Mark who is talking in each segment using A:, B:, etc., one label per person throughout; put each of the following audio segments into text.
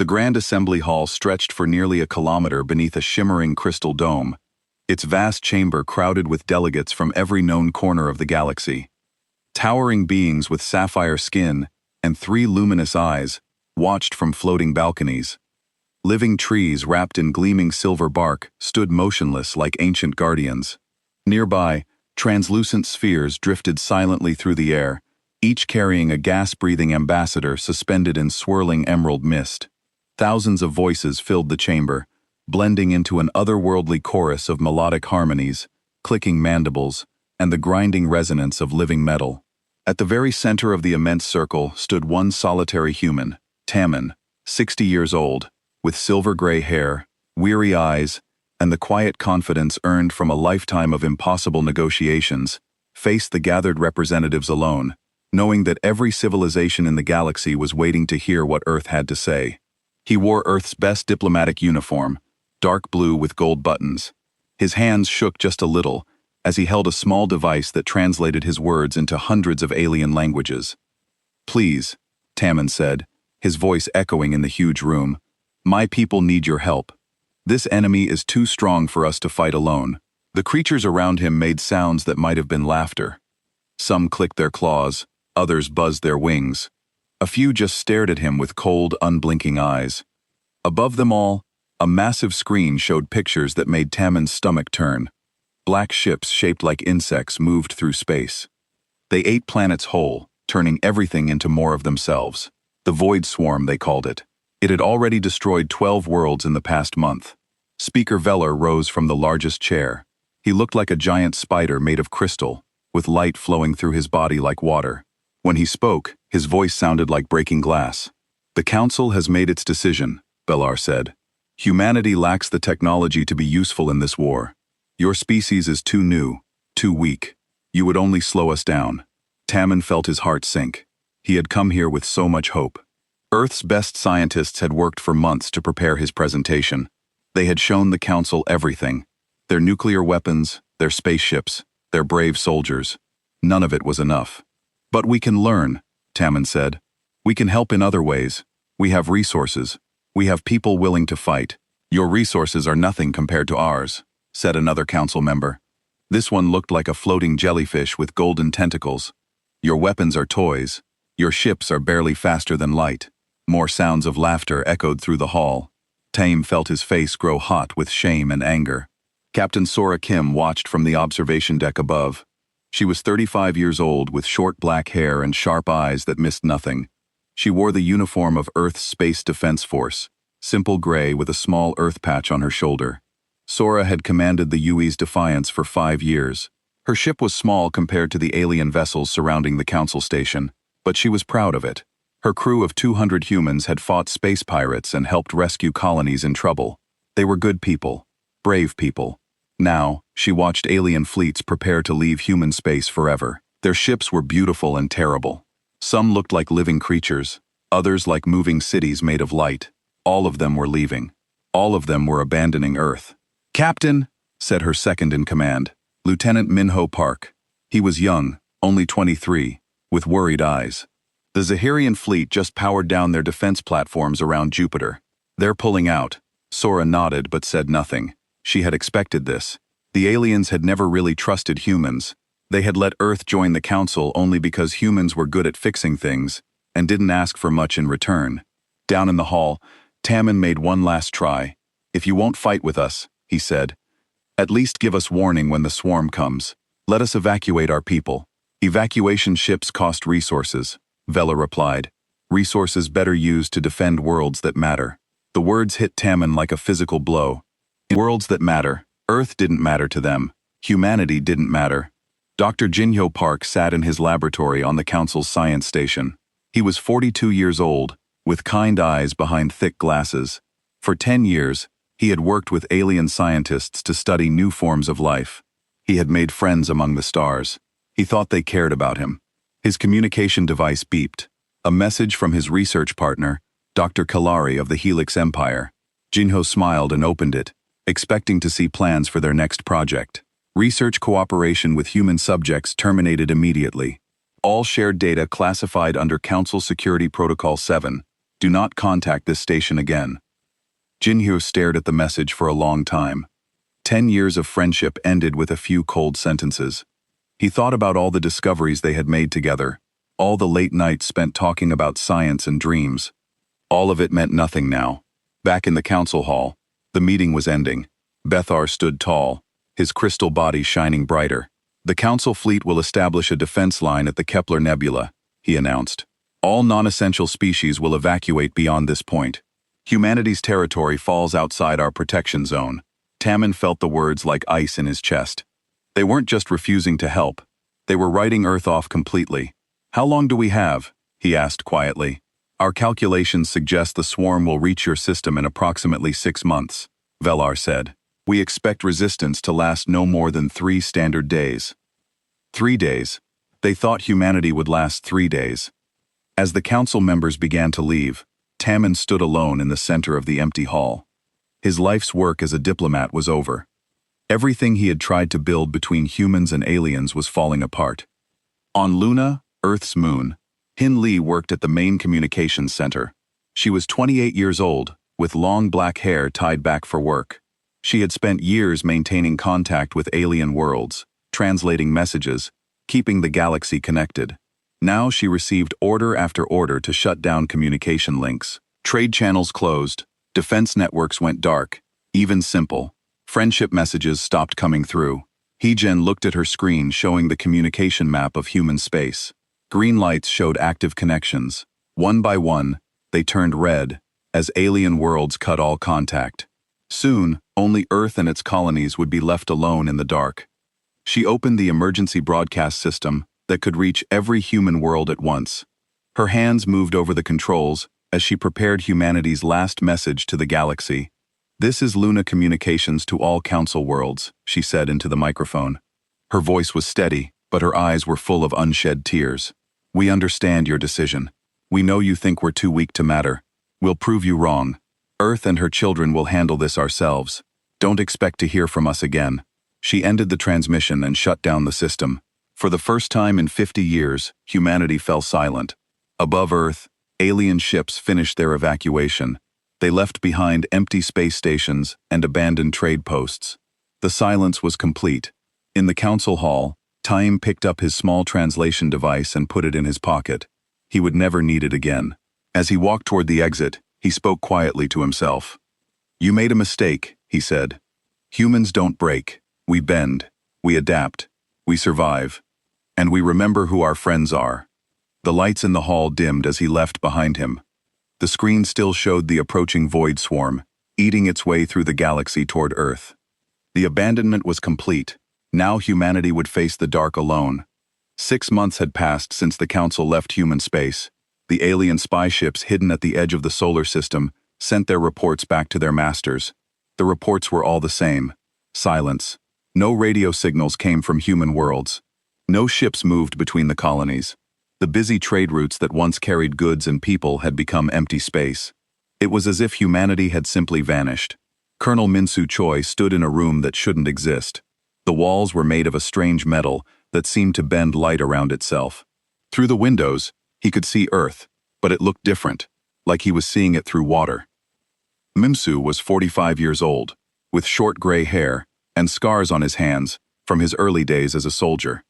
A: The Grand Assembly Hall stretched for nearly a kilometer beneath a shimmering crystal dome, its vast chamber crowded with delegates from every known corner of the galaxy. Towering beings with sapphire skin and 3 luminous eyes watched from floating balconies. Living trees wrapped in gleaming silver bark stood motionless like ancient guardians. Nearby, translucent spheres drifted silently through the air, each carrying a gas-breathing ambassador suspended in swirling emerald mist. Thousands of voices filled the chamber, blending into an otherworldly chorus of melodic harmonies, clicking mandibles, and the grinding resonance of living metal. At the very center of the immense circle stood one solitary human, Tammin, 60 years old, with silver-gray hair, weary eyes, and the quiet confidence earned from a lifetime of impossible negotiations, faced the gathered representatives alone, knowing that every civilization in the galaxy was waiting to hear what Earth had to say. He wore Earth's best diplomatic uniform, dark blue with gold buttons. His hands shook just a little as he held a small device that translated his words into hundreds of alien languages. "Please," Tammin said, his voice echoing in the huge room, "my people need your help. This enemy is too strong for us to fight alone." The creatures around him made sounds that might have been laughter. Some clicked their claws, others buzzed their wings. A few just stared at him with cold, unblinking eyes. Above them all, a massive screen showed pictures that made Tammin's stomach turn. Black ships shaped like insects moved through space. They ate planets whole, turning everything into more of themselves. The Void Swarm, they called it. It had already destroyed 12 worlds in the past month. Speaker Veller rose from the largest chair. He looked like a giant spider made of crystal, with light flowing through his body like water. When he spoke, his voice sounded like breaking glass. "The Council has made its decision," Velar said. "Humanity lacks the technology to be useful in this war. Your species is too new, too weak. You would only slow us down." Tammin felt his heart sink. He had come here with so much hope. Earth's best scientists had worked for months to prepare his presentation. They had shown the Council everything. Their nuclear weapons, their spaceships, their brave soldiers. None of it was enough. "But we can learn," Tammin said. "We can help in other ways. We have resources. We have people willing to fight." "Your resources are nothing compared to ours," said another council member. This one looked like a floating jellyfish with golden tentacles. "Your weapons are toys. Your ships are barely faster than light." More sounds of laughter echoed through the hall. Tame felt his face grow hot with shame and anger. Captain Sora Kim watched from the observation deck above. She was 35 years old with short black hair and sharp eyes that missed nothing. She wore the uniform of Earth's Space Defense Force, simple gray with a small Earth patch on her shoulder. Sora had commanded the UE's Defiance for 5 years. Her ship was small compared to the alien vessels surrounding the Council station, but she was proud of it. Her crew of 200 humans had fought space pirates and helped rescue colonies in trouble. They were good people, brave people. Now, she watched alien fleets prepare to leave human space forever. Their ships were beautiful and terrible. Some looked like living creatures, others like moving cities made of light. All of them were leaving. All of them were abandoning Earth. "Captain," said her second-in-command, Lieutenant Minho Park. He was young, only 23, with worried eyes. "The Zahirian fleet just powered down their defense platforms around Jupiter. They're pulling out." Sora nodded but said nothing. She had expected this. The aliens had never really trusted humans. They had let Earth join the Council only because humans were good at fixing things and didn't ask for much in return. Down in the hall, Tammin made one last try. "If you won't fight with us," he said, "at least give us warning when the swarm comes. Let us evacuate our people." "Evacuation ships cost resources," Vela replied. "Resources better used to defend worlds that matter." The words hit Tammin like a physical blow. Worlds that matter. Earth didn't matter to them. Humanity didn't matter. Dr. Jinhyo Park sat in his laboratory on the Council's science station. He was 42 years old, with kind eyes behind thick glasses. For 10 years, he had worked with alien scientists to study new forms of life. He had made friends among the stars. He thought they cared about him. His communication device beeped. A message from his research partner, Dr. Kalari of the Helix Empire. Jinho smiled and opened it, expecting to see plans for their next project. Research cooperation with human subjects terminated immediately. All shared data classified under Council Security Protocol 7. Do not contact this station again. Jinhyo stared at the message for a long time. 10 years of friendship ended with a few cold sentences. He thought about all the discoveries they had made together, all the late nights spent talking about science and dreams. All of it meant nothing now. Back in the council hall, the meeting was ending. Bethar stood tall, his crystal body shining brighter. The council fleet will establish a defense line at the Kepler Nebula, he announced. All non-essential species will evacuate beyond this point. Humanity's territory falls outside our protection zone. Tammin felt the words like ice in his chest. They weren't just refusing to help. They were writing Earth off completely. How long do we have? He asked quietly. Our calculations suggest the swarm will reach your system in approximately 6 months, Velar said. We expect resistance to last no more than 3 standard days. 3 days. They thought humanity would last 3 days. As the council members began to leave, Tammin stood alone in the center of the empty hall. His life's work as a diplomat was over. Everything he had tried to build between humans and aliens was falling apart. On Luna, Earth's moon, Hin Li worked at the main communications center. She was 28 years old, with long black hair tied back for work. She had spent years maintaining contact with alien worlds, translating messages, keeping the galaxy connected. Now she received order after order to shut down communication links. Trade channels closed, defense networks went dark, even simple. Friendship messages stopped coming through. Heejin looked at her screen showing the communication map of human space. Green lights showed active connections. One by one, they turned red, as alien worlds cut all contact. Soon, only Earth and its colonies would be left alone in the dark. She opened the emergency broadcast system that could reach every human world at once. Her hands moved over the controls as she prepared humanity's last message to the galaxy. This is Luna communications to all council worlds, she said into the microphone. Her voice was steady, but her eyes were full of unshed tears. We understand your decision. We know you think we're too weak to matter. We'll prove you wrong. Earth and her children will handle this ourselves. Don't expect to hear from us again. She ended the transmission and shut down the system. For the first time in 50 years, humanity fell silent. Above Earth, alien ships finished their evacuation. They left behind empty space stations and abandoned trade posts. The silence was complete. In the council hall, Time picked up his small translation device and put it in his pocket. He would never need it again. As he walked toward the exit, he spoke quietly to himself. You made a mistake, he said. Humans don't break. We bend. We adapt. We survive. And we remember who our friends are. The lights in the hall dimmed as he left behind him. The screen still showed the approaching void swarm, eating its way through the galaxy toward Earth. The abandonment was complete. Now humanity would face the dark alone. 6 months had passed since the Council left human space. The alien spy ships hidden at the edge of the solar system sent their reports back to their masters. The reports were all the same. Silence. No radio signals came from human worlds. No ships moved between the colonies. The busy trade routes that once carried goods and people had become empty space. It was as if humanity had simply vanished. Colonel Minsu Choi stood in a room that shouldn't exist. The walls were made of a strange metal that seemed to bend light around itself. Through the windows, he could see Earth, but it looked different, like he was seeing it through water. Minsu was 45 years old, with short gray hair and scars on his hands from his early days as a soldier.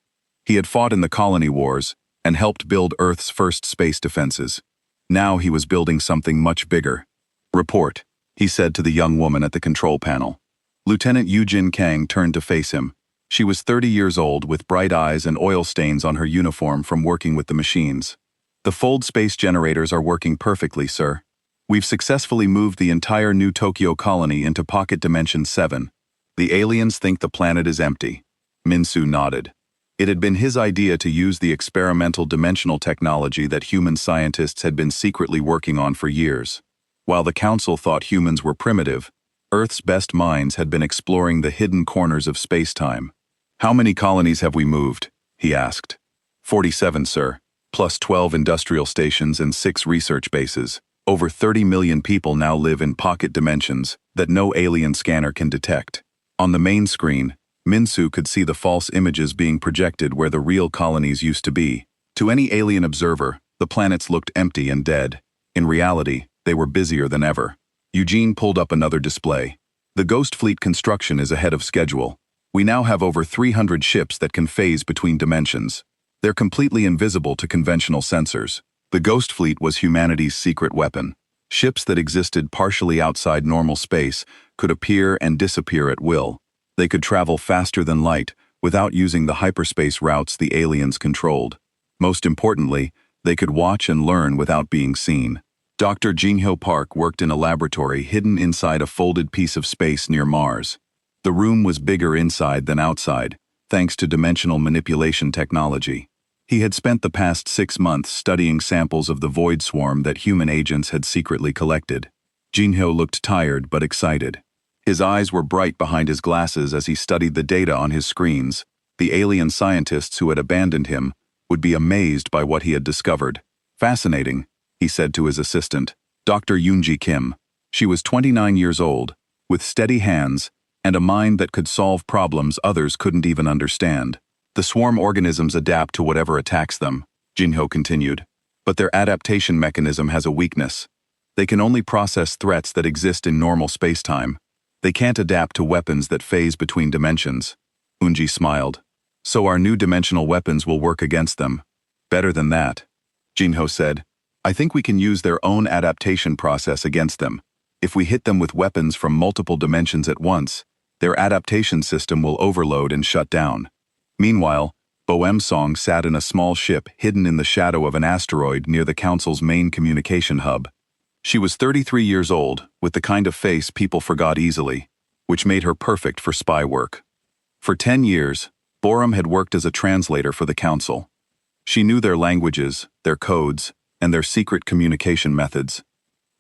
A: He had fought in the colony wars and helped build Earth's first space defenses. Now he was building something much bigger. Report, he said to the young woman at the control panel. Lieutenant Yujin Kang turned to face him. She was 30 years old with bright eyes and oil stains on her uniform from working with the machines. The fold space generators are working perfectly, sir. We've successfully moved the entire New Tokyo colony into Pocket Dimension 7. The aliens think the planet is empty. Minsu nodded. It had been his idea to use the experimental dimensional technology that human scientists had been secretly working on for years. While the Council thought humans were primitive, Earth's best minds had been exploring the hidden corners of space-time. How many colonies have we moved? He asked. 47, sir, plus 12 industrial stations and 6 research bases. Over 30 million people now live in pocket dimensions that no alien scanner can detect. On the main screen, Minsu could see the false images being projected where the real colonies used to be. To any alien observer, the planets looked empty and dead. In reality, they were busier than ever. Eugene pulled up another display. The Ghost Fleet construction is ahead of schedule. We now have over 300 ships that can phase between dimensions. They're completely invisible to conventional sensors. The Ghost Fleet was humanity's secret weapon. Ships that existed partially outside normal space could appear and disappear at will. They could travel faster than light without using the hyperspace routes the aliens controlled. Most importantly, they could watch and learn without being seen. Dr. Jin-Ho Park worked in a laboratory hidden inside a folded piece of space near Mars. The room was bigger inside than outside, thanks to dimensional manipulation technology. He had spent the past 6 months studying samples of the void swarm that human agents had secretly collected. Jin-Ho looked tired but excited. His eyes were bright behind his glasses as he studied the data on his screens. The alien scientists who had abandoned him would be amazed by what he had discovered. Fascinating, he said to his assistant, Dr. Yoonji Kim. She was 29 years old, with steady hands and a mind that could solve problems others couldn't even understand. The swarm organisms adapt to whatever attacks them, Jin-Ho continued. But their adaptation mechanism has a weakness. They can only process threats that exist in normal space-time. They can't adapt to weapons that phase between dimensions. Unji smiled. So our new dimensional weapons will work against them. Better than that, Jin-Ho said. I think we can use their own adaptation process against them. If we hit them with weapons from multiple dimensions at once, their adaptation system will overload and shut down. Meanwhile, Boem Song sat in a small ship hidden in the shadow of an asteroid near the Council's main communication hub. She was 33 years old, with the kind of face people forgot easily, which made her perfect for spy work. For 10 years, Borum had worked as a translator for the Council. She knew their languages, their codes, and their secret communication methods.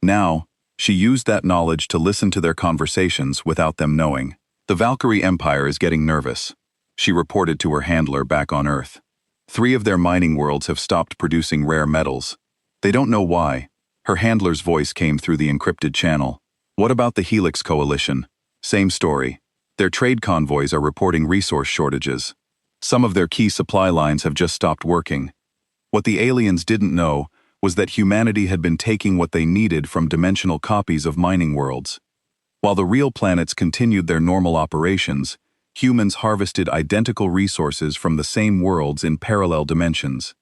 A: Now, she used that knowledge to listen to their conversations without them knowing. The Valkyrie Empire is getting nervous, she reported to her handler back on Earth. 3 of their mining worlds have stopped producing rare metals. They don't know why. Her handler's voice came through the encrypted channel. What about the Helix Coalition? Same story. Their trade convoys are reporting resource shortages. Some of their key supply lines have just stopped working. What the aliens didn't know was that humanity had been taking what they needed from dimensional copies of mining worlds. While the real planets continued their normal operations, humans harvested identical resources from the same worlds in parallel dimensions.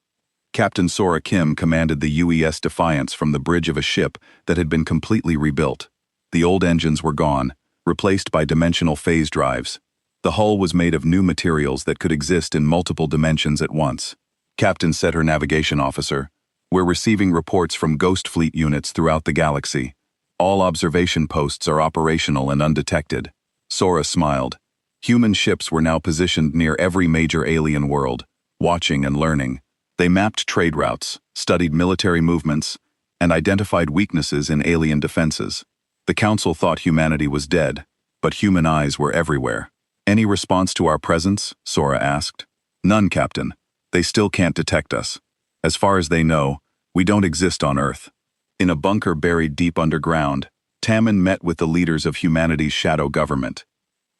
A: Captain Sora Kim commanded the UES Defiance from the bridge of a ship that had been completely rebuilt. The old engines were gone, replaced by dimensional phase drives. The hull was made of new materials that could exist in multiple dimensions at once. Captain said her navigation officer, "We're receiving reports from Ghost Fleet units throughout the galaxy. All observation posts are operational and undetected." Sora smiled. Human ships were now positioned near every major alien world, watching and learning. They mapped trade routes, studied military movements, and identified weaknesses in alien defenses. The Council thought humanity was dead, but human eyes were everywhere. "Any response to our presence?" Sora asked. "None, Captain. They still can't detect us. As far as they know, we don't exist on Earth." In a bunker buried deep underground, Tammin met with the leaders of humanity's shadow government.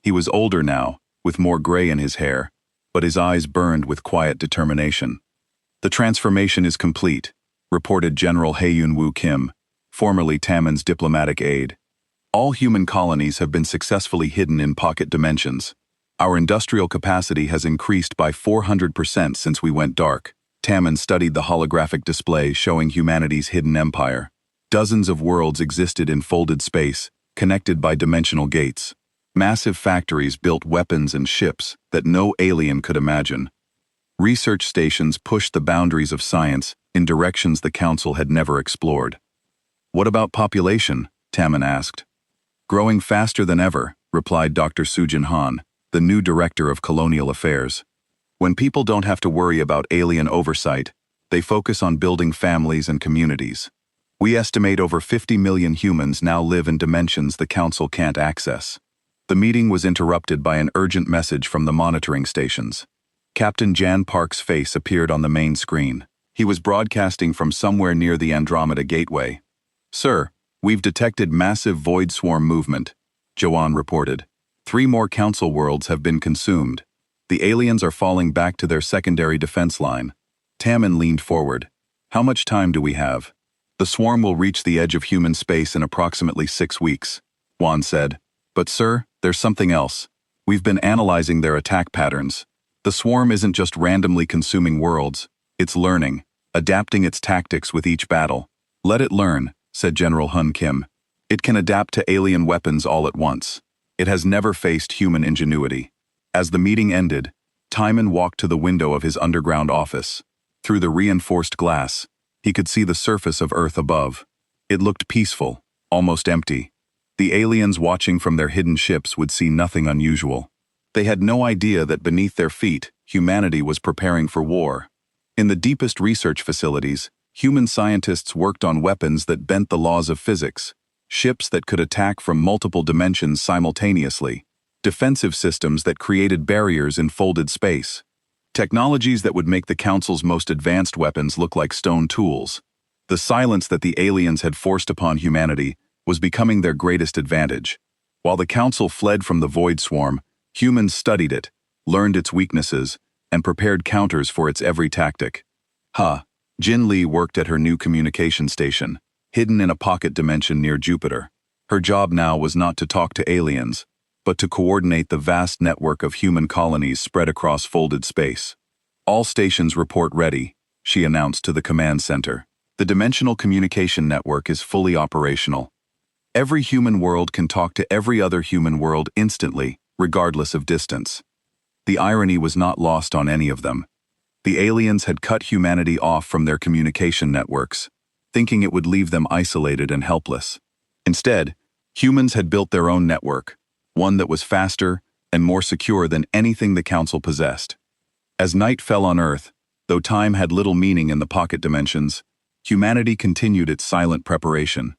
A: He was older now, with more gray in his hair, but his eyes burned with quiet determination. "The transformation is complete," reported General Haeyun-woo Kim, formerly Tammin's diplomatic aide. "All human colonies have been successfully hidden in pocket dimensions. Our industrial capacity has increased by 400% since we went dark." Tammin studied the holographic display showing humanity's hidden empire. Dozens of worlds existed in folded space, connected by dimensional gates. Massive factories built weapons and ships that no alien could imagine. Research stations pushed the boundaries of science in directions the Council had never explored. "What about population?" Tammin asked. "Growing faster than ever," replied Dr. Sujin Han, the new director of colonial affairs. "When people don't have to worry about alien oversight, they focus on building families and communities. We estimate over 50 million humans now live in dimensions the Council can't access." The meeting was interrupted by an urgent message from the monitoring stations. Captain Jan Park's face appeared on the main screen. He was broadcasting from somewhere near the Andromeda Gateway. "Sir, we've detected massive void swarm movement," Joanne reported. 3 more Council worlds have been consumed. The aliens are falling back to their secondary defense line. Tammin leaned forward. "How much time do we have?" The swarm will reach the edge of human space in approximately 6 weeks, Juan said. But sir, there's something else. We've been analyzing their attack patterns. The swarm isn't just randomly consuming worlds, it's learning, adapting its tactics with each battle. Let it learn, said General Hun Kim. It can adapt to alien weapons all at once. It has never faced human ingenuity. As the meeting ended, Timon walked to the window of his underground office. Through the reinforced glass, he could see the surface of Earth above. It looked peaceful, almost empty. The aliens watching from their hidden ships would see nothing unusual. They had no idea that beneath their feet, humanity was preparing for war. In the deepest research facilities, human scientists worked on weapons that bent the laws of physics, ships that could attack from multiple dimensions simultaneously, defensive systems that created barriers in folded space, technologies that would make the Council's most advanced weapons look like stone tools. The silence that the aliens had forced upon humanity was becoming their greatest advantage. While the Council fled from the Void Swarm, humans studied it, learned its weaknesses, and prepared counters for its every tactic. Jin Li worked at her new communication station, hidden in a pocket dimension near Jupiter. Her job now was not to talk to aliens, but to coordinate the vast network of human colonies spread across folded space. All stations report ready, she announced to the command center. The dimensional communication network is fully operational. Every human world can talk to every other human world instantly, regardless of distance. The irony was not lost on any of them. The aliens had cut humanity off from their communication networks, thinking it would leave them isolated and helpless. Instead, humans had built their own network, one that was faster and more secure than anything the Council possessed. As night fell on Earth, though time had little meaning in the pocket dimensions, humanity continued its silent preparation.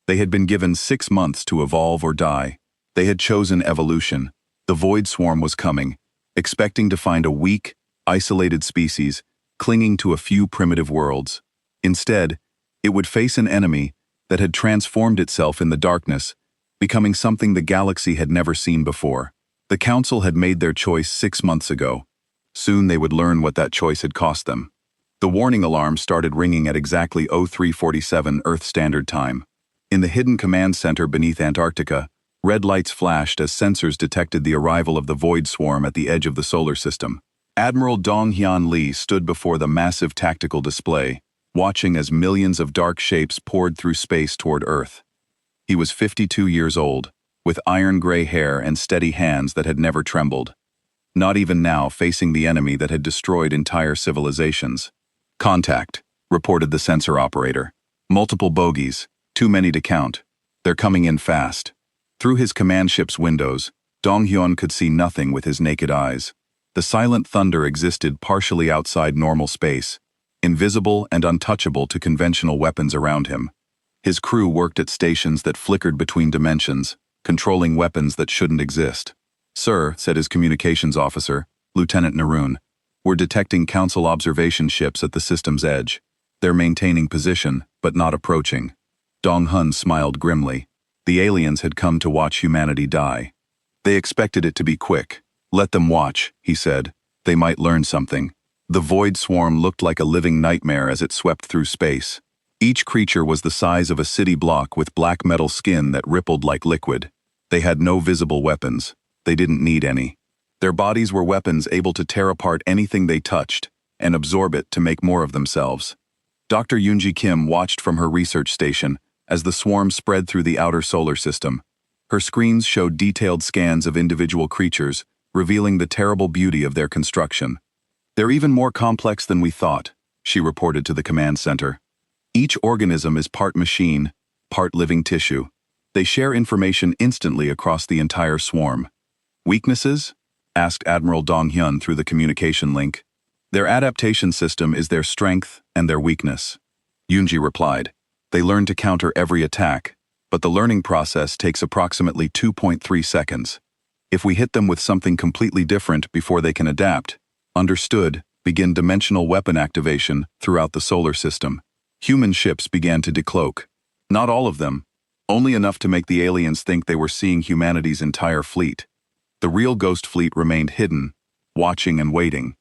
A: They had been given 6 months to evolve or die. They had chosen evolution. The Void Swarm was coming, expecting to find a weak, isolated species clinging to a few primitive worlds. Instead, it would face an enemy that had transformed itself in the darkness, becoming something the galaxy had never seen before. The Council had made their choice 6 months ago. Soon they would learn what that choice had cost them. The warning alarm started ringing at exactly 0347 Earth Standard Time. In the hidden command center beneath Antarctica, red lights flashed as sensors detected the arrival of the Void Swarm at the edge of the solar system. Admiral Dong-Hyun Lee stood before the massive tactical display, watching as millions of dark shapes poured through space toward Earth. He was 52 years old, with iron-gray hair and steady hands that had never trembled. Not even now facing the enemy that had destroyed entire civilizations. "Contact," reported the sensor operator. "Multiple bogies, too many to count. They're coming in fast." Through his command ship's windows, Dong-Hyun could see nothing with his naked eyes. The silent thunder existed partially outside normal space, invisible and untouchable to conventional weapons around him. His crew worked at stations that flickered between dimensions, controlling weapons that shouldn't exist. "Sir," said his communications officer, Lieutenant Narune, "we're detecting Council observation ships at the system's edge. They're maintaining position, but not approaching." Dong-Hun smiled grimly. The aliens had come to watch humanity die. They expected it to be quick. "Let them watch," he said. "They might learn something." The Void Swarm looked like a living nightmare as it swept through space. Each creature was the size of a city block with black metal skin that rippled like liquid. They had no visible weapons. They didn't need any. Their bodies were weapons able to tear apart anything they touched and absorb it to make more of themselves. Dr. Yoonji Kim watched from her research station as the swarm spread through the outer solar system. Her screens showed detailed scans of individual creatures, revealing the terrible beauty of their construction. "They're even more complex than we thought," she reported to the command center. "Each organism is part machine, part living tissue. They share information instantly across the entire swarm." "Weaknesses?" asked Admiral Dong-Hyun through the communication link. "Their adaptation system is their strength and their weakness," Yoonji replied. "They learn to counter every attack, but the learning process takes approximately 2.3 seconds. If we hit them with something completely different before they can adapt, understood, begin dimensional weapon activation throughout the solar system." Human ships began to decloak. Not all of them, only enough to make the aliens think they were seeing humanity's entire fleet. The real Ghost Fleet remained hidden, watching and waiting.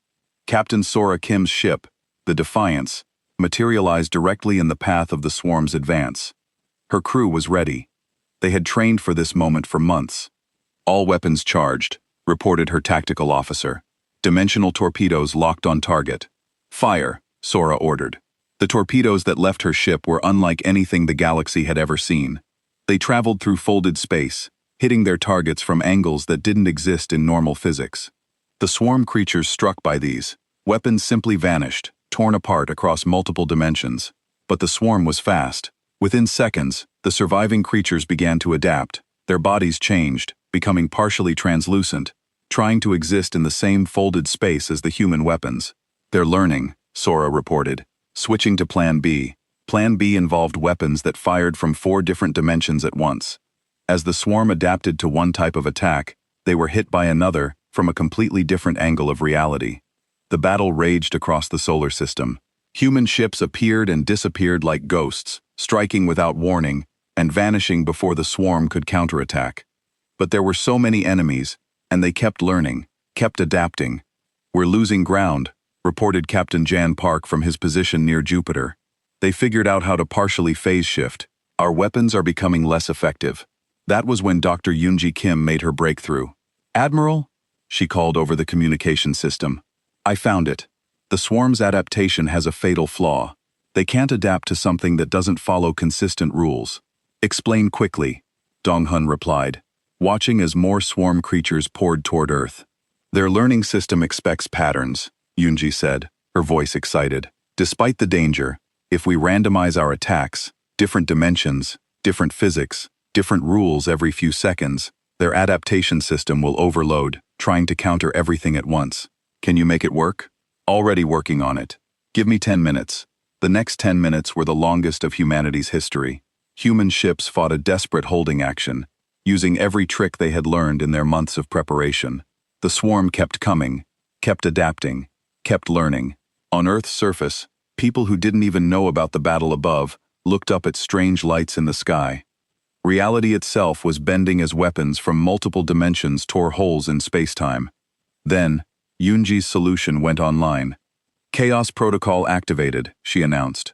A: Captain Sora Kim's ship, the Defiance, materialized directly in the path of the swarm's advance. Her crew was ready. They had trained for this moment for months. "All weapons charged," reported her tactical officer. "Dimensional torpedoes locked on target." "Fire," Sora ordered. The torpedoes that left her ship were unlike anything the galaxy had ever seen. They traveled through folded space, hitting their targets from angles that didn't exist in normal physics. The swarm creatures struck by these weapons simply vanished, torn apart across multiple dimensions. But the swarm was fast. Within seconds, the surviving creatures began to adapt. Their bodies changed, becoming partially translucent, trying to exist in the same folded space as the human weapons. "They're learning," Sora reported. Switching to Plan B. Plan B involved weapons that fired from 4 different dimensions at once. As the swarm adapted to one type of attack, they were hit by another from a completely different angle of reality. The battle raged across the solar system. Human ships appeared and disappeared like ghosts, striking without warning and vanishing before the swarm could counterattack. But there were so many enemies, and they kept learning, kept adapting. "We're losing ground," reported Captain Jan Park from his position near Jupiter. "They figured out how to partially phase shift. Our weapons are becoming less effective." That was when Dr. Yoonji Kim made her breakthrough. "Admiral?" she called over the communication system. "I found it. The swarm's adaptation has a fatal flaw. They can't adapt to something that doesn't follow consistent rules." "Explain quickly," Dong-hun replied, watching as more swarm creatures poured toward Earth. "Their learning system expects patterns," Yoonji said, her voice excited. "Despite the danger, if we randomize our attacks, different dimensions, different physics, different rules every few seconds, their adaptation system will overload, trying to counter everything at once. Can you make it work?" "Already working on it. Give me 10 minutes." The next 10 minutes were the longest of humanity's history. Human ships fought a desperate holding action, using every trick they had learned in their months of preparation. The swarm kept coming, kept adapting, kept learning. On Earth's surface, people who didn't even know about the battle above looked up at strange lights in the sky. Reality itself was bending as weapons from multiple dimensions tore holes in space-time. Then, Yoonji's solution went online. "Chaos protocol activated," she announced.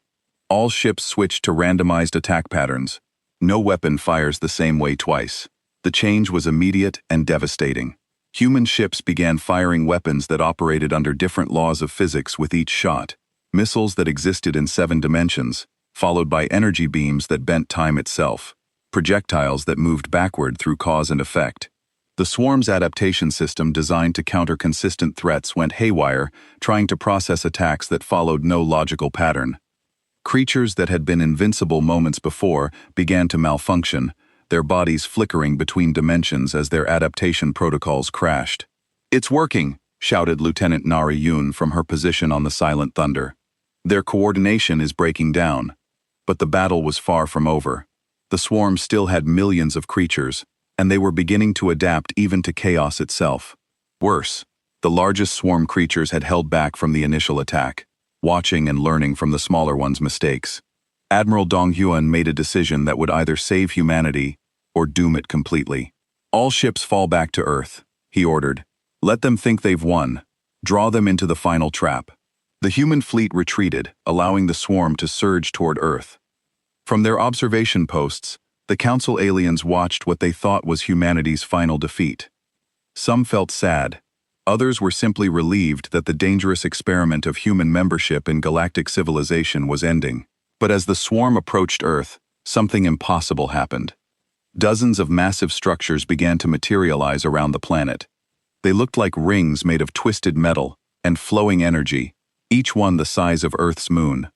A: "All ships switched to randomized attack patterns. No weapon fires the same way twice." The change was immediate and devastating. Human ships began firing weapons that operated under different laws of physics with each shot. Missiles that existed in 7 dimensions, followed by energy beams that bent time itself. Projectiles that moved backward through cause and effect. The swarm's adaptation system designed to counter consistent threats went haywire, trying to process attacks that followed no logical pattern. Creatures that had been invincible moments before began to malfunction, their bodies flickering between dimensions as their adaptation protocols crashed. "It's working," shouted Lieutenant Nari Yoon from her position on the Silent Thunder. "Their coordination is breaking down." But the battle was far from over. The swarm still had millions of creatures, and they were beginning to adapt even to chaos itself. Worse, the largest swarm creatures had held back from the initial attack, watching and learning from the smaller ones' mistakes. Admiral Dong-hyun made a decision that would either save humanity or doom it completely. "All ships fall back to Earth," he ordered. "Let them think they've won. Draw them into the final trap." The human fleet retreated, allowing the swarm to surge toward Earth. From their observation posts, the Council aliens watched what they thought was humanity's final defeat. Some felt sad. Others were simply relieved that the dangerous experiment of human membership in galactic civilization was ending. But as the swarm approached Earth, something impossible happened. Dozens of massive structures began to materialize around the planet. They looked like rings made of twisted metal and flowing energy, each one the size of Earth's moon.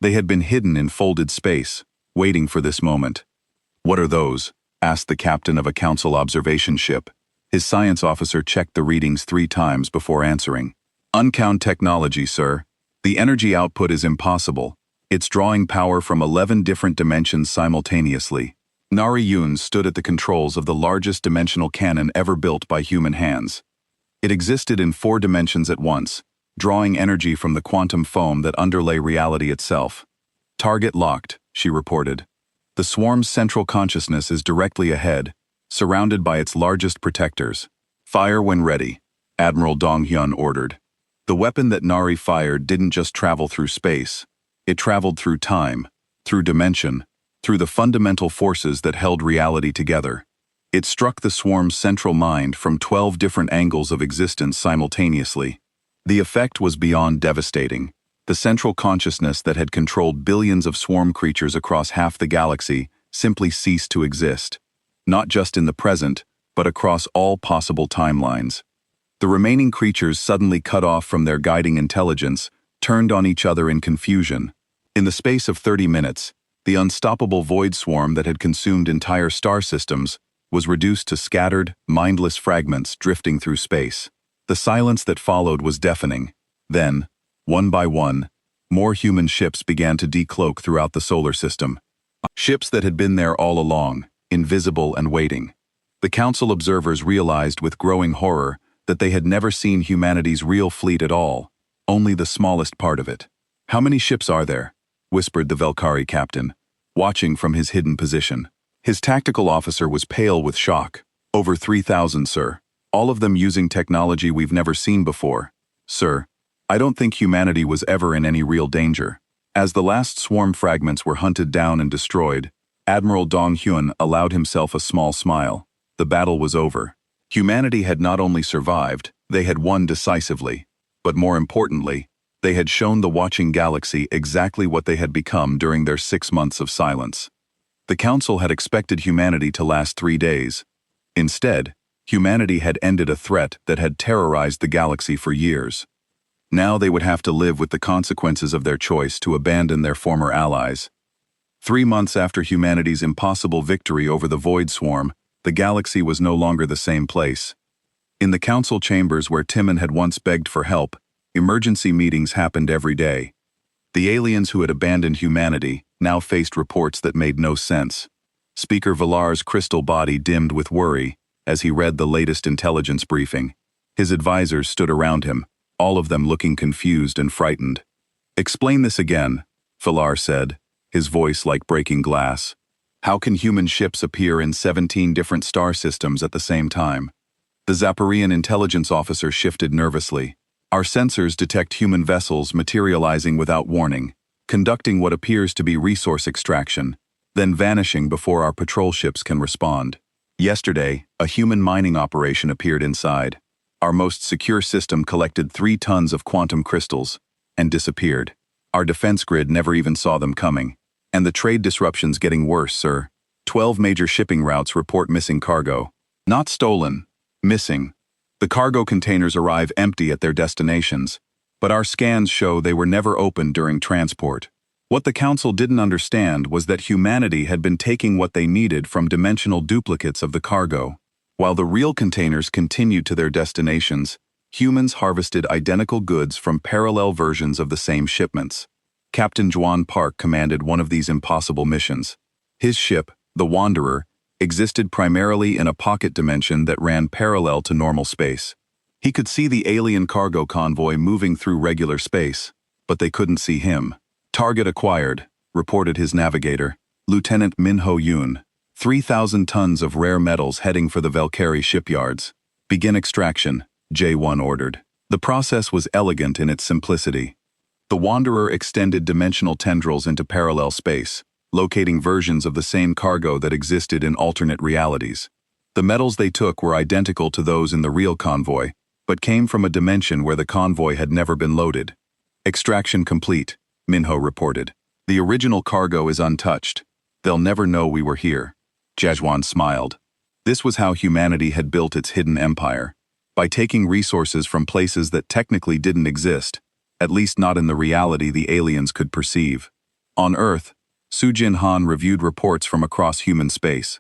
A: They had been hidden in folded space, waiting for this moment. "What are those?" asked the captain of a Council observation ship. His science officer checked the readings 3 times before answering. "Uncount technology, sir. The energy output is impossible. It's drawing power from 11 different dimensions simultaneously." Nari Yoon stood at the controls of the largest dimensional cannon ever built by human hands. It existed in 4 dimensions at once, drawing energy from the quantum foam that underlay reality itself. "Target locked," she reported. "The swarm's central consciousness is directly ahead, surrounded by its largest protectors. Fire when ready," Admiral Dong-hyun ordered. The weapon that Nari fired didn't just travel through space. It traveled through time, through dimension, through the fundamental forces that held reality together. It struck the swarm's central mind from 12 different angles of existence simultaneously. The effect was beyond devastating. The central consciousness that had controlled billions of swarm creatures across half the galaxy simply ceased to exist, not just in the present, but across all possible timelines. The remaining creatures suddenly cut off from their guiding intelligence, turned on each other in confusion. In the space of 30 minutes, the unstoppable void swarm that had consumed entire star systems was reduced to scattered, mindless fragments drifting through space. The silence that followed was deafening. Then, one by one, more human ships began to decloak throughout the solar system. Ships that had been there all along, invisible and waiting. The Council observers realized with growing horror that they had never seen humanity's real fleet at all, only the smallest part of it. "How many ships are there?" whispered the Velkari captain, watching from his hidden position. His tactical officer was pale with shock. "Over 3,000, sir. All of them using technology we've never seen before. Sir, I don't think humanity was ever in any real danger." As the last swarm fragments were hunted down and destroyed, Admiral Dong Hyun allowed himself a small smile. The battle was over. Humanity had not only survived, they had won decisively. But more importantly, they had shown the watching galaxy exactly what they had become during their 6 months of silence. The Council had expected humanity to last 3 days. Instead, humanity had ended a threat that had terrorized the galaxy for years. Now they would have to live with the consequences of their choice to abandon their former allies. 3 months after humanity's impossible victory over the Void Swarm, the galaxy was no longer the same place. In the council chambers where Timon had once begged for help, emergency meetings happened every day. The aliens who had abandoned humanity now faced reports that made no sense. Speaker Villar's crystal body dimmed with worry as he read the latest intelligence briefing. His advisors stood around him, all of them looking confused and frightened. "Explain this again," Villar said, his voice like breaking glass. "How can human ships appear in 17 different star systems at the same time?" The Zaporean intelligence officer shifted nervously. "Our sensors detect human vessels materializing without warning, conducting what appears to be resource extraction, then vanishing before our patrol ships can respond. Yesterday, a human mining operation appeared inside. Our most secure system collected 3 tons of quantum crystals and disappeared. Our defense grid never even saw them coming. And the trade disruption's getting worse, sir. 12 major shipping routes report missing cargo. Not stolen, missing. The cargo containers arrive empty at their destinations, but our scans show they were never opened during transport. What the Council didn't understand was that humanity had been taking what they needed from dimensional duplicates of the cargo. While the real containers continued to their destinations, humans harvested identical goods from parallel versions of the same shipments. Captain Juan Park commanded one of these impossible missions. His ship, the Wanderer, existed primarily in a pocket dimension that ran parallel to normal space. He could see the alien cargo convoy moving through regular space, but they couldn't see him. "Target acquired," reported his navigator, Lieutenant Minho Yoon. 3,000 tons of rare metals heading for the Velkari shipyards. "Begin extraction," J1 ordered. The process was elegant in its simplicity. The Wanderer extended dimensional tendrils into parallel space, locating versions of the same cargo that existed in alternate realities. The metals they took were identical to those in the real convoy, but came from a dimension where the convoy had never been loaded. "Extraction complete," Minho reported. "The original cargo is untouched. They'll never know we were here." Jajwan smiled. This was how humanity had built its hidden empire, by taking resources from places that technically didn't exist, at least not in the reality the aliens could perceive. On Earth, Sujin Han reviewed reports from across human space.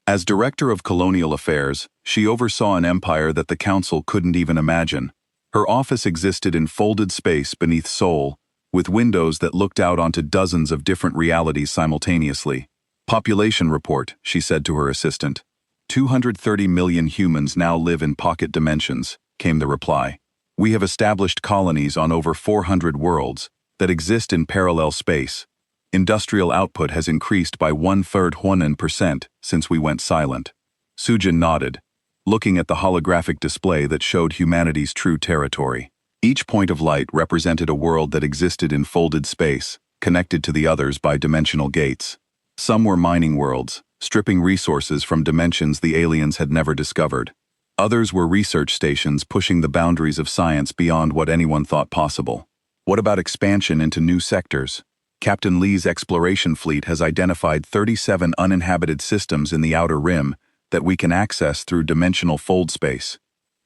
A: As Director of Colonial Affairs, she oversaw an empire that the Council couldn't even imagine. Her office existed in folded space beneath Seoul, with windows that looked out onto dozens of different realities simultaneously. "Population report," she said to her assistant. 230 million humans now live in pocket dimensions, came the reply. "We have established colonies on over 400 worlds that exist in parallel space. Industrial output has increased by 1/3 since we went silent." Sujin nodded, looking at the holographic display that showed humanity's true territory. Each point of light represented a world that existed in folded space, connected to the others by dimensional gates. Some were mining worlds, stripping resources from dimensions the aliens had never discovered. Others were research stations pushing the boundaries of science beyond what anyone thought possible. What about expansion into new sectors? Captain Lee's exploration fleet has identified 37 uninhabited systems in the Outer Rim that we can access through dimensional fold space.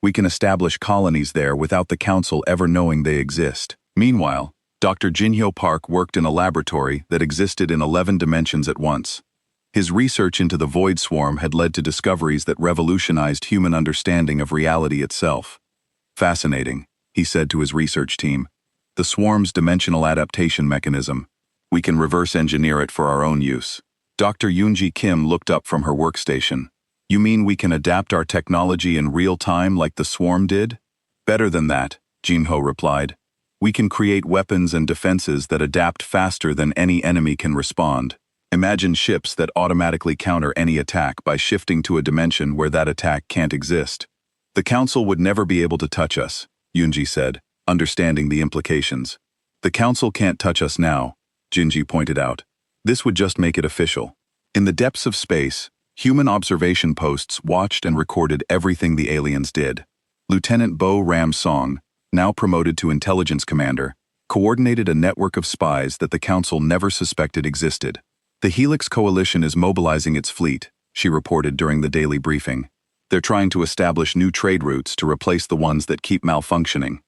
A: We can establish colonies there without the Council ever knowing they exist. Meanwhile, Dr. Jinhyo Park worked in a laboratory that existed in 11 dimensions at once. His research into the Void Swarm had led to discoveries that revolutionized human understanding of reality itself. Fascinating, he said to his research team. The swarm's dimensional adaptation mechanism. We can reverse engineer it for our own use. Dr. Yoonji Kim looked up from her workstation. You mean we can adapt our technology in real time like the swarm did? Better than that, Jinho replied. We can create weapons and defenses that adapt faster than any enemy can respond. Imagine ships that automatically counter any attack by shifting to a dimension where that attack can't exist. The Council would never be able to touch us, Yoonji said, understanding the implications. The Council can't touch us now, Jinji pointed out. This would just make it official. In the depths of space, human observation posts watched and recorded everything the aliens did. Lieutenant Bo Ram Song, now promoted to intelligence commander, coordinated a network of spies that the Council never suspected existed. The Helix Coalition is mobilizing its fleet, she reported during the daily briefing. They're trying to establish new trade routes to replace the ones that keep malfunctioning.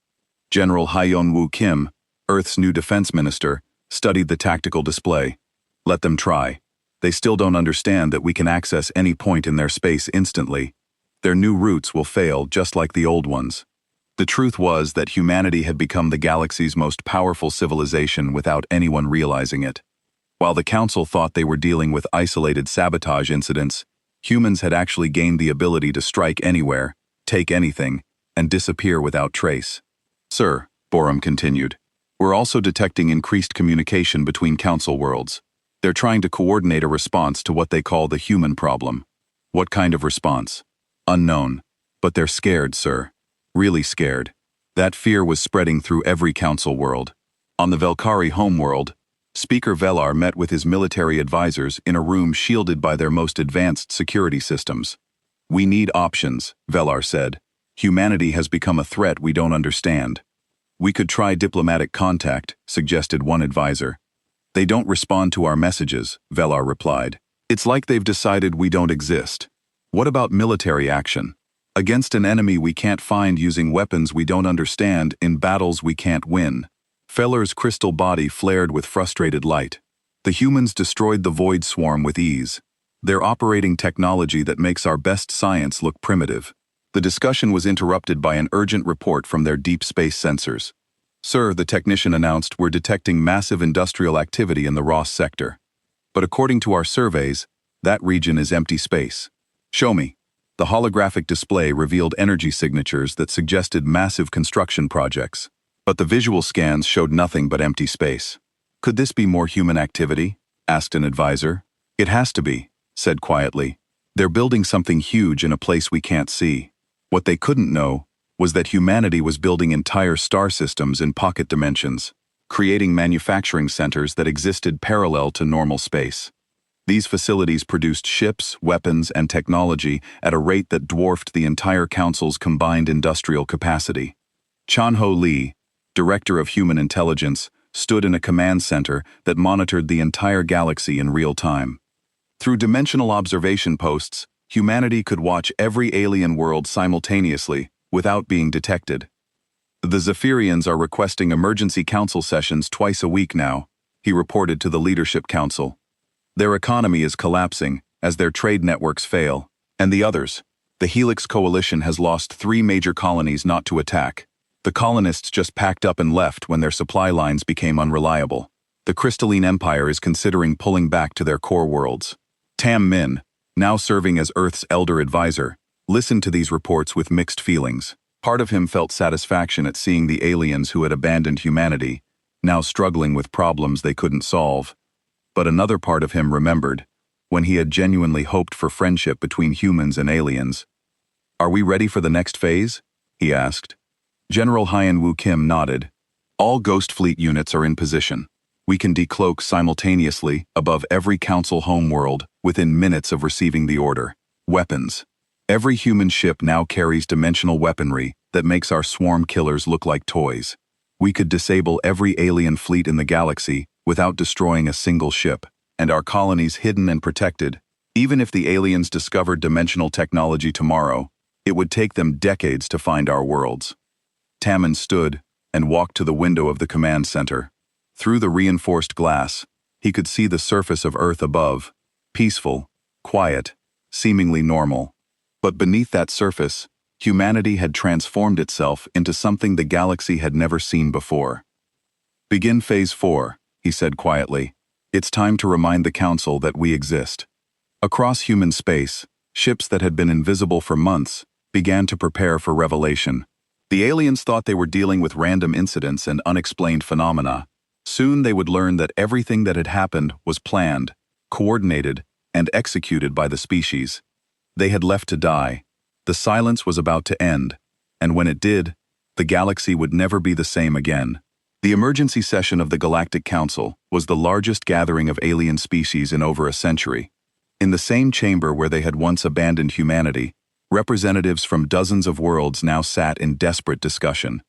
A: General Hyeon-woo Kim, Earth's new defense minister, studied the tactical display. Let them try. They still don't understand that we can access any point in their space instantly. Their new routes will fail just like the old ones. The truth was that humanity had become the galaxy's most powerful civilization without anyone realizing it. While the Council thought they were dealing with isolated sabotage incidents, humans had actually gained the ability to strike anywhere, take anything, and disappear without trace. Sir, Borum continued, we're also detecting increased communication between Council worlds. They're trying to coordinate a response to what they call the human problem. What kind of response? Unknown. But they're scared, sir. Really scared. That fear was spreading through every Council world. On the Velkari homeworld, Speaker Velar met with his military advisors in a room shielded by their most advanced security systems. We need options, Velar said. Humanity has become a threat we don't understand. We could try diplomatic contact, suggested one advisor. They don't respond to our messages, Velar replied. It's like they've decided we don't exist. What about military action? Against an enemy we can't find using weapons we don't understand in battles we can't win. Feller's crystal body flared with frustrated light. The humans destroyed the Void Swarm with ease. They're operating technology that makes our best science look primitive. The discussion was interrupted by an urgent report from their deep space sensors. Sir, the technician announced, we're detecting massive industrial activity in the Ross sector. But according to our surveys, that region is empty space. Show me. The holographic display revealed energy signatures that suggested massive construction projects. But the visual scans showed nothing but empty space. Could this be more human activity? Asked an advisor. It has to be, said quietly. They're building something huge in a place we can't see. What they couldn't know was that humanity was building entire star systems in pocket dimensions, creating manufacturing centers that existed parallel to normal space. These facilities produced ships, weapons, and technology at a rate that dwarfed the entire Council's combined industrial capacity. Chan-Ho Lee, Director of Human Intelligence, stood in a command center that monitored the entire galaxy in real time. Through dimensional observation posts, humanity could watch every alien world simultaneously without being detected. The Zephyrians are requesting emergency council sessions twice a week now, he reported to the Leadership Council. Their economy is collapsing as their trade networks fail, and the others. The Helix Coalition has lost 3 major colonies not to attack. The colonists just packed up and left when their supply lines became unreliable. The Crystalline Empire is considering pulling back to their core worlds. Tam Min, now serving as Earth's elder advisor, listened to these reports with mixed feelings. Part of him felt satisfaction at seeing the aliens who had abandoned humanity, now struggling with problems they couldn't solve. But another part of him remembered, when he had genuinely hoped for friendship between humans and aliens. Are we ready for the next phase? He asked. General Hyeon-woo Kim nodded. All Ghost Fleet units are in position. We can decloak simultaneously above every Council homeworld within minutes of receiving the order. Weapons. Every human ship now carries dimensional weaponry that makes our swarm killers look like toys. We could disable every alien fleet in the galaxy without destroying a single ship, and our colonies hidden and protected. Even if the aliens discovered dimensional technology tomorrow, it would take them decades to find our worlds. Tammin stood and walked to the window of the command center. Through the reinforced glass, he could see the surface of Earth above, peaceful, quiet, seemingly normal. But beneath that surface, humanity had transformed itself into something the galaxy had never seen before. "Begin Phase 4, he said quietly. "It's time to remind the Council that we exist." Across human space, ships that had been invisible for months began to prepare for revelation. The aliens thought they were dealing with random incidents and unexplained phenomena. Soon they would learn that everything that had happened was planned, coordinated, and executed by the species. They had left to die. The silence was about to end, and when it did, the galaxy would never be the same again. The emergency session of the Galactic Council was the largest gathering of alien species in over a century. In the same chamber where they had once abandoned humanity, representatives from dozens of worlds now sat in desperate discussion.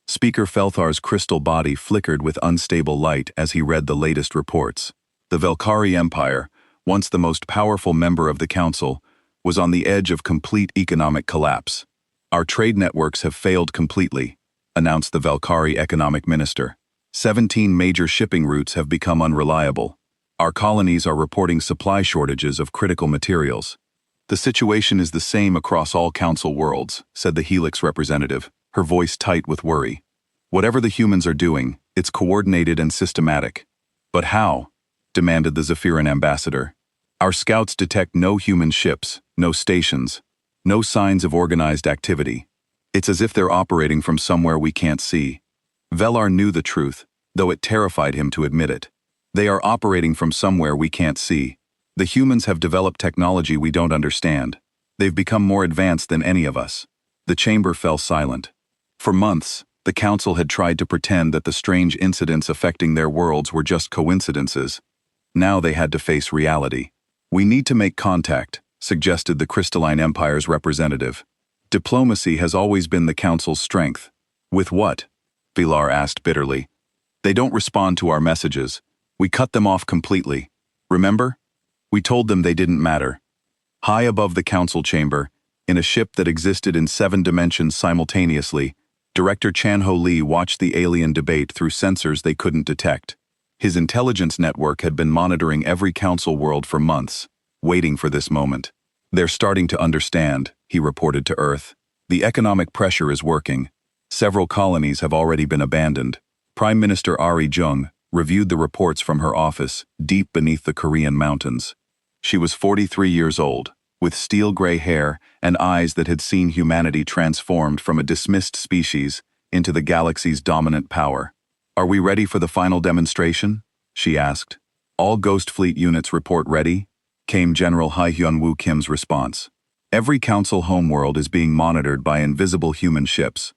A: Speaker Felthar's crystal body flickered with unstable light as he read the latest reports. The Velkari Empire, once the most powerful member of the Council, was on the edge of complete economic collapse. "Our trade networks have failed completely," announced the Velkari economic minister. 17 major shipping routes have become unreliable. Our colonies are reporting supply shortages of critical materials. "The situation is the same across all Council worlds," said the Helix representative, her voice tight with worry. "Whatever the humans are doing, it's coordinated and systematic." "But how?" demanded the Zephyran ambassador. "Our scouts detect no human ships, no stations, no signs of organized activity. It's as if they're operating from somewhere we can't see." Velar knew the truth, though it terrified him to admit it. "They are operating from somewhere we can't see. The humans have developed technology we don't understand. They've become more advanced than any of us." The chamber fell silent. For months, the Council had tried to pretend that the strange incidents affecting their worlds were just coincidences. Now they had to face reality. "We need to make contact," suggested the Crystalline Empire's representative. "Diplomacy has always been the Council's strength." "With what?" Velar asked bitterly. "They don't respond to our messages. We cut them off completely. Remember? We told them they didn't matter." High above the Council chamber, in a ship that existed in 7 dimensions simultaneously, Director Chan-Ho Lee watched the alien debate through sensors they couldn't detect. His intelligence network had been monitoring every Council world for months, waiting for this moment. "They're starting to understand," he reported to Earth. "The economic pressure is working. Several colonies have already been abandoned." Prime Minister Ari Jung reviewed the reports from her office, deep beneath the Korean mountains. She was 43 years old, with steel-gray hair and eyes that had seen humanity transformed from a dismissed species into the galaxy's dominant power. "Are we ready for the final demonstration?" she asked. "All Ghost Fleet units report ready," came General Hai-Hyun-Woo Kim's response. "Every Council homeworld is being monitored by invisible human ships.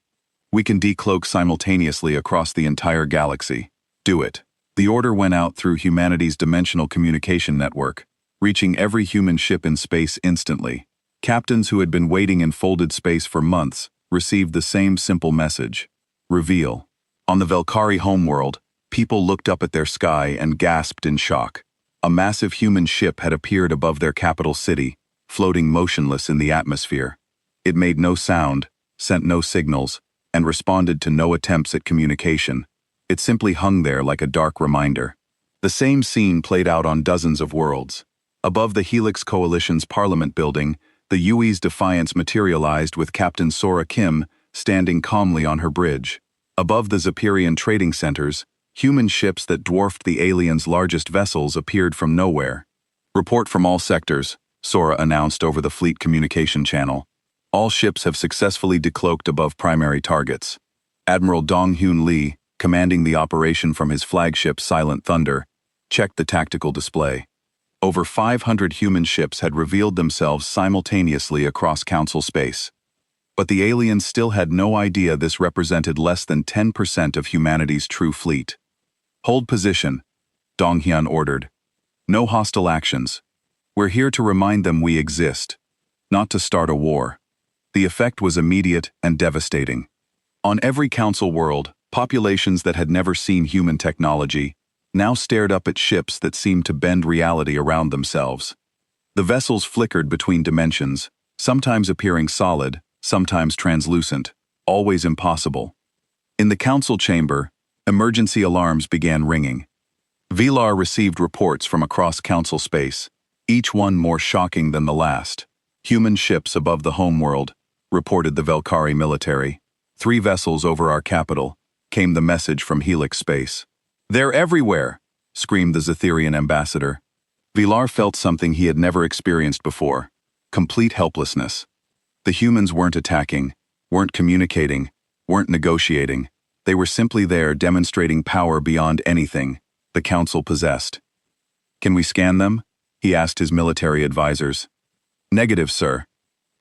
A: We can decloak simultaneously across the entire galaxy. Do it." The order went out through humanity's dimensional communication network, reaching every human ship in space instantly. Captains who had been waiting in folded space for months received the same simple message: reveal. On the Velkari homeworld, people looked up at their sky and gasped in shock. A massive human ship had appeared above their capital city, floating motionless in the atmosphere. It made no sound, sent no signals, and responded to no attempts at communication. It simply hung there like a dark reminder. The same scene played out on dozens of worlds. Above the Helix Coalition's Parliament building, the Yui's Defiance materialized with Captain Sora Kim standing calmly on her bridge. Above the Zephyrian trading centers, human ships that dwarfed the aliens' largest vessels appeared from nowhere. "Report from all sectors," Sora announced over the fleet communication channel. "All ships have successfully decloaked above primary targets." Admiral Dong-Hyun Lee, commanding the operation from his flagship Silent Thunder, checked the tactical display. Over 500 human ships had revealed themselves simultaneously across Council space. But the aliens still had no idea this represented less than 10% of humanity's true fleet. "Hold position," Donghyun ordered. No hostile actions. We're here to remind them we exist, not to start a war. The effect was immediate and devastating. On every council world, populations that had never seen human technology now stared up at ships that seemed to bend reality around themselves. The vessels flickered between dimensions, sometimes appearing solid, sometimes translucent, always impossible. In the council chamber, emergency alarms began ringing. Velar received reports from across council space, each one more shocking than the last. Human ships above the homeworld, reported the Velkari military. 3 vessels over our capital, came the message from Helix Space. They're everywhere, screamed the Zetherian ambassador. Velar felt something he had never experienced before: complete helplessness. The humans weren't attacking, weren't communicating, weren't negotiating. They were simply there demonstrating power beyond anything the council possessed. Can we scan them? He asked his military advisors. Negative, sir.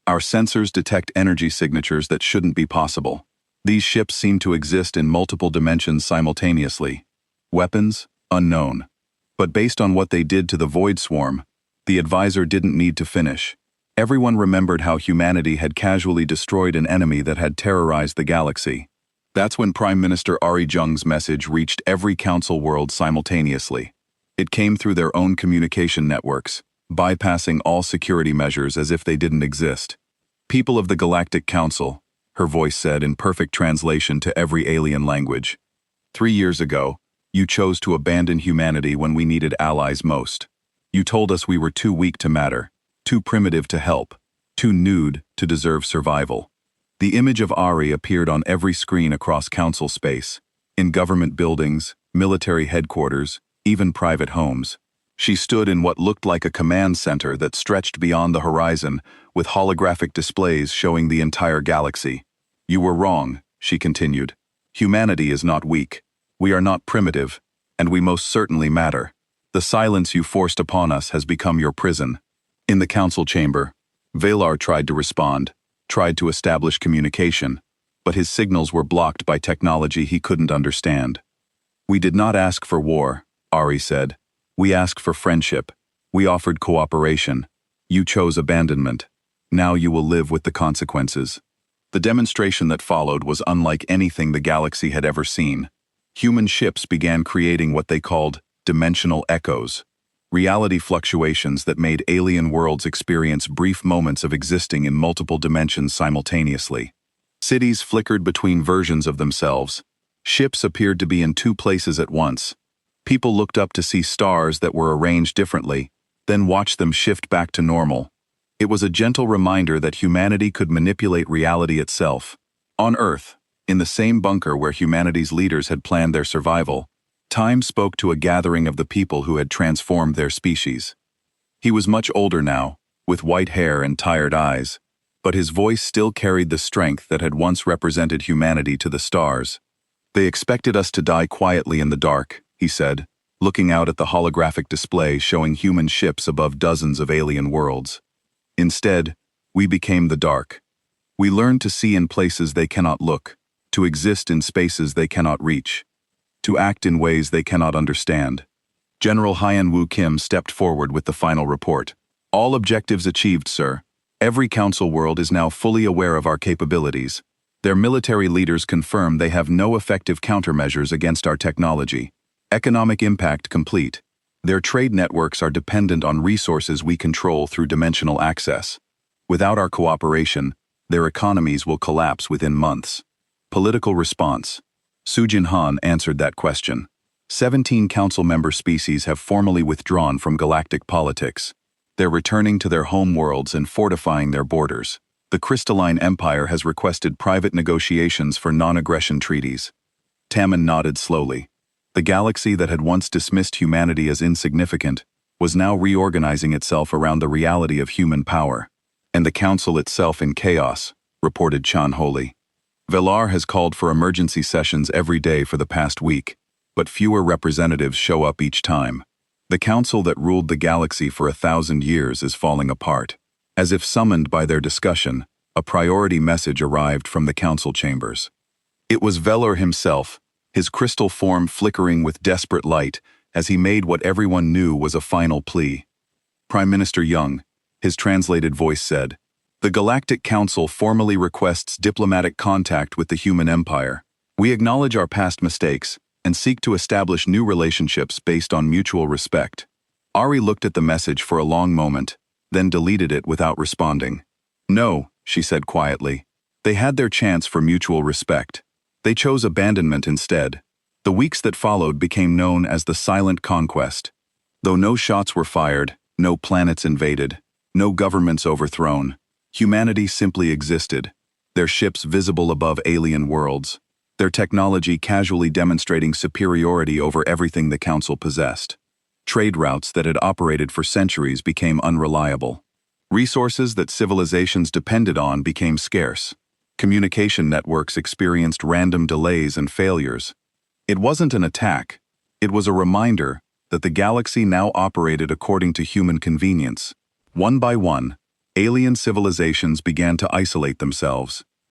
A: Our sensors detect energy signatures that shouldn't be possible. These ships seem to exist in multiple dimensions simultaneously. Weapons? Unknown. But based on what they did to the Void Swarm, the advisor didn't need to finish. Everyone remembered how humanity had casually destroyed an enemy that had terrorized the galaxy. That's when Prime Minister Ari Jung's message reached every council world simultaneously. It came through their own communication networks, bypassing all security measures as if they didn't exist. People of the Galactic Council, her voice said in perfect translation to every alien language. 3 years ago, you chose to abandon humanity when we needed allies most. You told us we were too weak to matter, too primitive to help, too nude to deserve survival. The image of Ari appeared on every screen across council space, in government buildings, military headquarters, even private homes. She stood in what looked like a command center that stretched beyond the horizon, with holographic displays showing the entire galaxy. You were wrong, she continued. Humanity is not weak. We are not primitive, and we most certainly matter. The silence you forced upon us has become your prison. In the council chamber, Velar tried to respond, tried to establish communication, but his signals were blocked by technology he couldn't understand. We did not ask for war, Ari said. We asked for friendship. We offered cooperation. You chose abandonment. Now you will live with the consequences. The demonstration that followed was unlike anything the galaxy had ever seen. Human ships began creating what they called dimensional echoes, reality fluctuations that made alien worlds experience brief moments of existing in multiple dimensions simultaneously. Cities flickered between versions of themselves. Ships appeared to be in 2 places at once. People looked up to see stars that were arranged differently, then watched them shift back to normal. It was a gentle reminder that humanity could manipulate reality itself. On Earth, in the same bunker where humanity's leaders had planned their survival, Time spoke to a gathering of the people who had transformed their species. He was much older now, with white hair and tired eyes, but his voice still carried the strength that had once represented humanity to the stars. They expected us to die quietly in the dark, he said, looking out at the holographic display showing human ships above dozens of alien worlds. Instead, we became the dark. We learned to see in places they cannot look, to exist in spaces they cannot reach, to act in ways they cannot understand. General Hyan Woo Kim stepped forward with the final report. All objectives achieved, sir. Every council world is now fully aware of our capabilities. Their military leaders confirm they have no effective countermeasures against our technology. Economic impact complete. Their trade networks are dependent on resources we control through dimensional access. Without our cooperation, their economies will collapse within months. Political response. Sujin Han answered that question. 17 council member species have formally withdrawn from galactic politics. They're returning to their home worlds and fortifying their borders. The Crystalline Empire has requested private negotiations for non-aggression treaties. Tammin nodded slowly. The galaxy that had once dismissed humanity as insignificant was now reorganizing itself around the reality of human power. And the council itself in chaos, reported Chan Holi. Velar has called for emergency sessions every day for the past week, but fewer representatives show up each time. The council that ruled the galaxy for 1,000 years is falling apart. As if summoned by their discussion, a priority message arrived from the council chambers. It was Velar himself, his crystal form flickering with desperate light, as he made what everyone knew was a final plea. Prime Minister Young, his translated voice said, "The Galactic Council formally requests diplomatic contact with the human empire. We acknowledge our past mistakes and seek to establish new relationships based on mutual respect." Ari looked at the message for a long moment, then deleted it without responding. "No," she said quietly. "They had their chance for mutual respect. They chose abandonment instead." The weeks that followed became known as the Silent Conquest. Though no shots were fired, no planets invaded, no governments overthrown, humanity simply existed, their ships visible above alien worlds, their technology casually demonstrating superiority over everything the Council possessed. Trade routes that had operated for centuries became unreliable. Resources that civilizations depended on became scarce. Communication networks experienced random delays and failures. It wasn't an attack. It was a reminder that the galaxy now operated according to human convenience. One by one, alien civilizations began to isolate themselves.